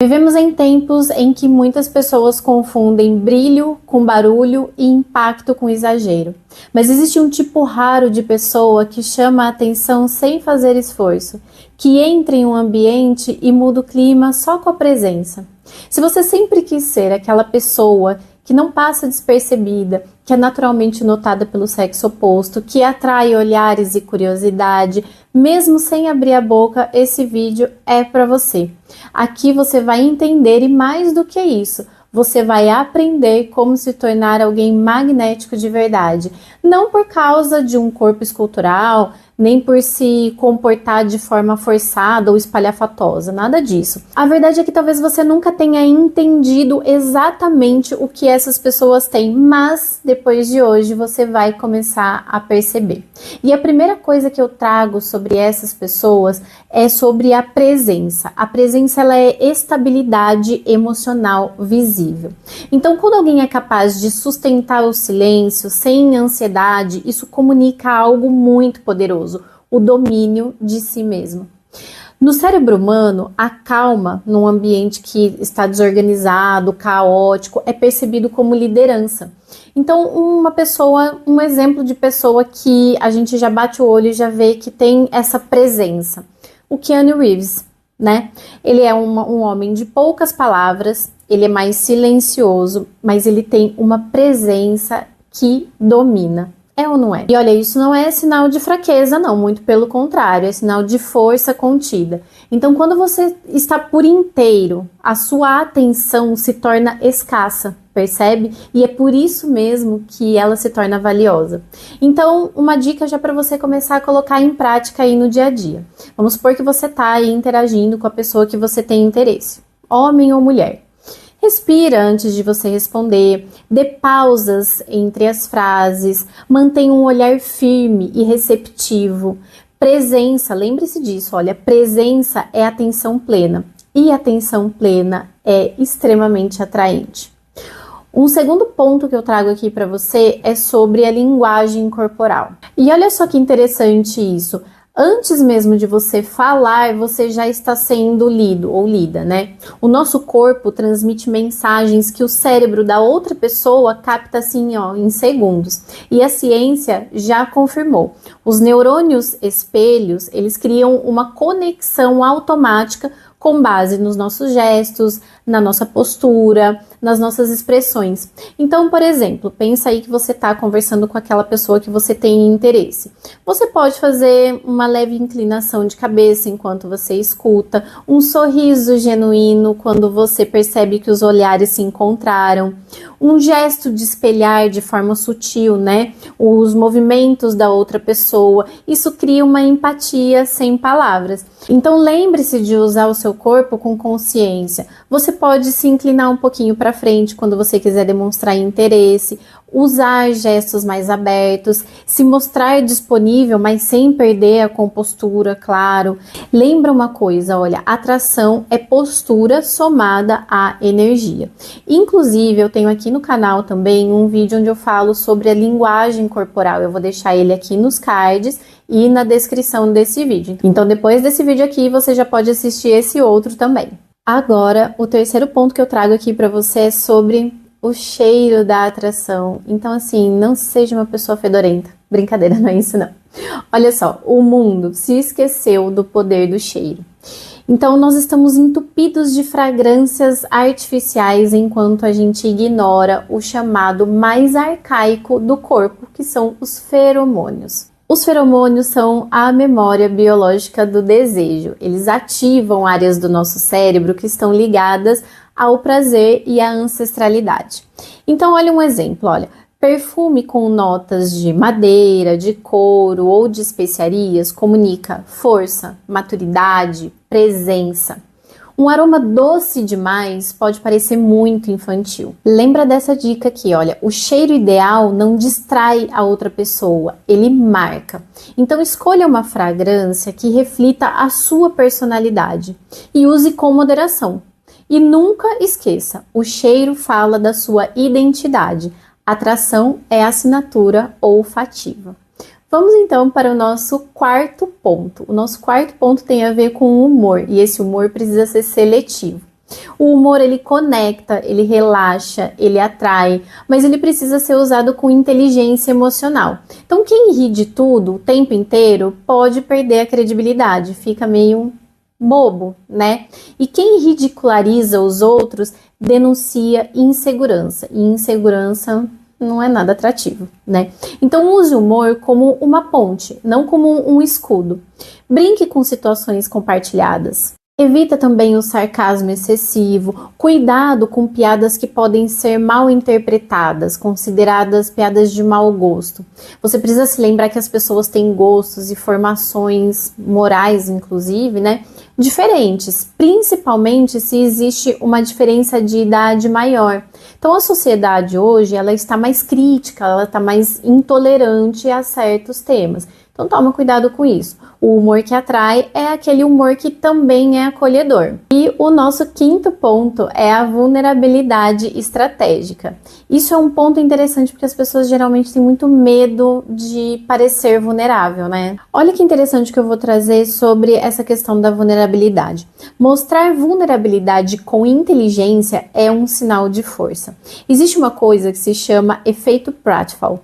Vivemos em tempos em que muitas pessoas confundem brilho com barulho e impacto com exagero. Mas existe um tipo raro de pessoa que chama a atenção sem fazer esforço, que entra em um ambiente e muda o clima só com a presença. Se você sempre quis ser aquela pessoa que não passa despercebida, que é naturalmente notada pelo sexo oposto, que atrai olhares e curiosidade, mesmo sem abrir a boca, esse vídeo é para você. Aqui você vai entender e mais do que isso, você vai aprender como se tornar alguém magnético de verdade. Não por causa de um corpo escultural, nem por se comportar de forma forçada ou espalhafatosa, nada disso. A verdade é que talvez você nunca tenha entendido exatamente o que essas pessoas têm, mas depois de hoje você vai começar a perceber. E a primeira coisa que eu trago sobre essas pessoas é sobre a presença. A presença, ela é estabilidade emocional visível. Então, quando alguém é capaz de sustentar o silêncio sem ansiedade, isso comunica algo muito poderoso. O domínio de si mesmo. No cérebro humano, a calma num ambiente que está desorganizado, caótico, é percebido como liderança. Então, um exemplo de pessoa que a gente já bate o olho e já vê que tem essa presença. O Keanu Reeves, né? Ele é um homem de poucas palavras, ele é mais silencioso, mas ele tem uma presença que domina. É ou não é? E olha, isso não é sinal de fraqueza, não. Muito pelo contrário, é sinal de força contida. Então, quando você está por inteiro, a sua atenção se torna escassa, percebe? E é por isso mesmo que ela se torna valiosa. Então, uma dica já para você começar a colocar em prática aí no dia a dia. Vamos supor que você está aí interagindo com a pessoa que você tem interesse, homem ou mulher. Respira antes de você responder, dê pausas entre as frases, mantenha um olhar firme e receptivo. Presença, lembre-se disso, olha, presença é atenção plena e atenção plena é extremamente atraente. Um segundo ponto que eu trago aqui para você é sobre a linguagem corporal. E olha só que interessante isso. Antes mesmo de você falar, você já está sendo lido ou lida, né? O nosso corpo transmite mensagens que o cérebro da outra pessoa capta assim, ó, em segundos. E a ciência já confirmou. Os neurônios espelhos, eles criam uma conexão automática com base nos nossos gestos, na nossa postura, nas nossas expressões. Então, por exemplo, pensa aí que você está conversando com aquela pessoa que você tem interesse. Você pode fazer uma leve inclinação de cabeça enquanto você escuta, um sorriso genuíno quando você percebe que os olhares se encontraram, um gesto de espelhar de forma sutil, né? Os movimentos da outra pessoa. Isso cria uma empatia sem palavras. Então, lembre-se de usar o seu corpo com consciência. Você pode se inclinar um pouquinho para frente quando você quiser demonstrar interesse, usar gestos mais abertos, se mostrar disponível, mas sem perder a compostura, claro. Lembra uma coisa, olha, atração é postura somada à energia. Inclusive, eu tenho aqui no canal também um vídeo onde eu falo sobre a linguagem corporal. Eu vou deixar ele aqui nos cards e na descrição desse vídeo. Então, depois desse vídeo aqui, você já pode assistir esse outro também. Agora, o terceiro ponto que eu trago aqui para você é sobre o cheiro da atração. Então, assim, não seja uma pessoa fedorenta. Brincadeira, não é isso não. Olha só, o mundo se esqueceu do poder do cheiro. Então, nós estamos entupidos de fragrâncias artificiais enquanto a gente ignora o chamado mais arcaico do corpo, que são os feromônios. Os feromônios são a memória biológica do desejo. Eles ativam áreas do nosso cérebro que estão ligadas ao prazer e à ancestralidade. Então, olha um exemplo, olha. Perfume com notas de madeira, de couro ou de especiarias comunica força, maturidade, presença. Um aroma doce demais pode parecer muito infantil. Lembra dessa dica aqui, olha, o cheiro ideal não distrai a outra pessoa, ele marca. Então escolha uma fragrância que reflita a sua personalidade e use com moderação. E nunca esqueça, o cheiro fala da sua identidade. Atração é assinatura olfativa. Vamos então para o nosso quarto ponto. O nosso quarto ponto tem a ver com o humor, e esse humor precisa ser seletivo. O humor, ele conecta, ele relaxa, ele atrai, mas ele precisa ser usado com inteligência emocional. Então, quem ri de tudo o tempo inteiro pode perder a credibilidade, fica meio bobo, né? E quem ridiculariza os outros denuncia insegurança, e insegurança não é nada atrativo, né? Então use o humor como uma ponte, não como um escudo. Brinque com situações compartilhadas. Evita também o sarcasmo excessivo, cuidado com piadas que podem ser mal interpretadas, consideradas piadas de mau gosto. Você precisa se lembrar que as pessoas têm gostos e formações morais, inclusive, né, diferentes, principalmente se existe uma diferença de idade maior. Então a sociedade hoje, ela está mais crítica, ela está mais intolerante a certos temas. Então toma cuidado com isso. O humor que atrai é aquele humor que também é acolhedor. E o nosso quinto ponto é a vulnerabilidade estratégica. Isso é um ponto interessante porque as pessoas geralmente têm muito medo de parecer vulnerável, né? Olha que interessante que eu vou trazer sobre essa questão da vulnerabilidade. Mostrar vulnerabilidade com inteligência é um sinal de força. Existe uma coisa que se chama efeito Pratfall.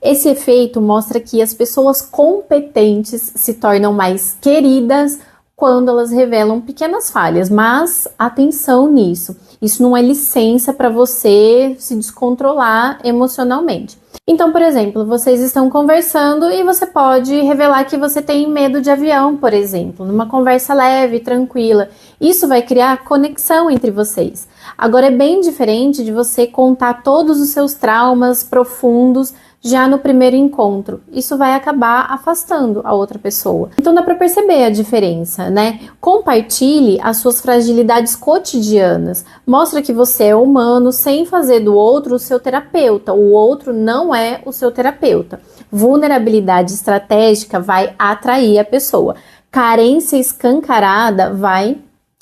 Esse efeito mostra que as pessoas competentes se tornam mais queridas quando elas revelam pequenas falhas, mas atenção nisso. Isso não é licença para você se descontrolar emocionalmente. Então, por exemplo, vocês estão conversando e você pode revelar que você tem medo de avião, por exemplo, numa conversa leve, tranquila. Isso vai criar conexão entre vocês. Agora, é bem diferente de você contar todos os seus traumas profundos já no primeiro encontro. Isso vai acabar afastando a outra pessoa. Então dá para perceber a diferença, né? Compartilhe as suas fragilidades cotidianas. Mostra que você é humano sem fazer do outro o seu terapeuta. O outro não é o seu terapeuta. Vulnerabilidade estratégica vai atrair a pessoa. Carência escancarada vai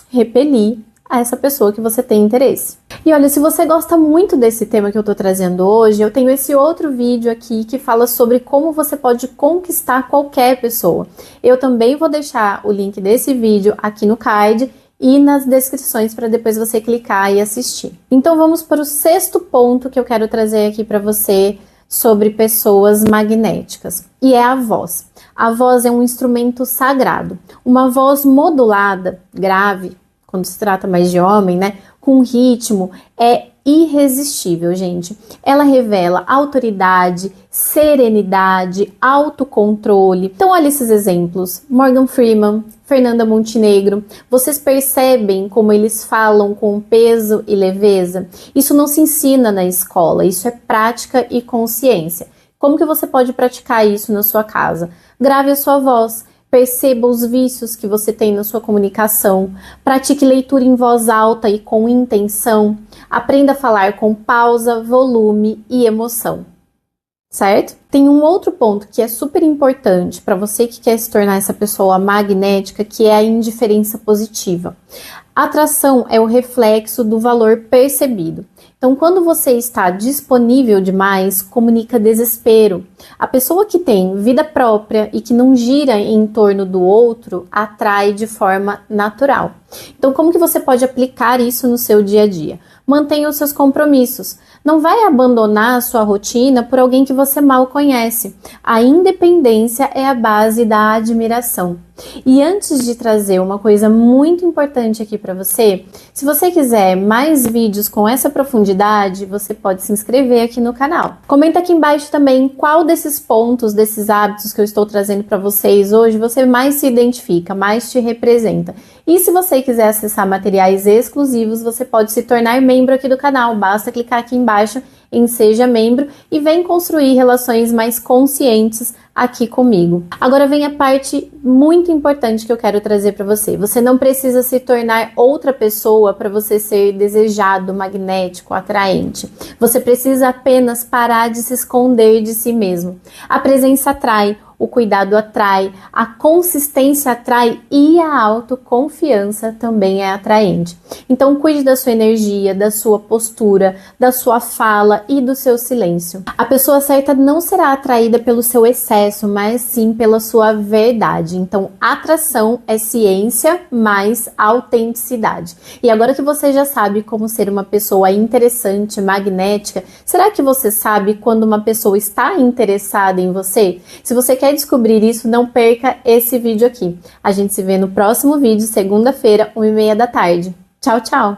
repelir a essa pessoa que você tem interesse. E olha, se você gosta muito desse tema que eu tô trazendo hoje, eu tenho esse outro vídeo aqui que fala sobre como você pode conquistar qualquer pessoa. Eu também vou deixar o link desse vídeo aqui no card e nas descrições para depois você clicar e assistir. Então vamos para o sexto ponto que eu quero trazer aqui para você sobre pessoas magnéticas, e é a voz. A voz é um instrumento sagrado. Uma voz modulada, grave, quando se trata mais de homem, né, com ritmo, é irresistível, gente. Ela revela autoridade, serenidade, autocontrole. Então, olha esses exemplos. Morgan Freeman, Fernanda Montenegro. Vocês percebem como eles falam com peso e leveza? Isso não se ensina na escola, isso é prática e consciência. Como que você pode praticar isso na sua casa? Grave a sua voz. Perceba os vícios que você tem na sua comunicação. Pratique leitura em voz alta e com intenção. Aprenda a falar com pausa, volume e emoção. Certo? Tem um outro ponto que é super importante para você que quer se tornar essa pessoa magnética, que é a indiferença positiva. A atração é o reflexo do valor percebido. Então, quando você está disponível demais, comunica desespero. A pessoa que tem vida própria e que não gira em torno do outro, atrai de forma natural. Então, como que você pode aplicar isso no seu dia a dia? Mantenha os seus compromissos. Não vai abandonar a sua rotina por alguém que você mal conhece. A independência é a base da admiração. E antes de trazer uma coisa muito importante aqui para você, se você quiser mais vídeos com essa profundidade, você pode se inscrever aqui no canal. Comenta aqui embaixo também qual desses pontos, desses hábitos que eu estou trazendo para vocês hoje, você mais se identifica, mais te representa. E se você quiser acessar materiais exclusivos, você pode se tornar membro aqui do canal. Basta clicar aqui embaixo em Seja Membro e vem construir relações mais conscientes aqui comigo. Agora vem a parte muito importante que eu quero trazer para você. Você não precisa se tornar outra pessoa para você ser desejado, magnético, atraente. Você precisa apenas parar de se esconder de si mesmo. A presença atrai. o cuidado atrai, a consistência atrai e a autoconfiança também é atraente. Então cuide da sua energia, da sua postura, da sua fala e do seu silêncio. A pessoa certa não será atraída pelo seu excesso, mas sim pela sua verdade. Então atração é ciência mais autenticidade. E agora que você já sabe como ser uma pessoa interessante, magnética, será que você sabe quando uma pessoa está interessada em você? Se você quer descobrir isso, não perca esse vídeo aqui. A gente se vê no próximo vídeo, segunda-feira, 1h30 da tarde. Tchau, tchau!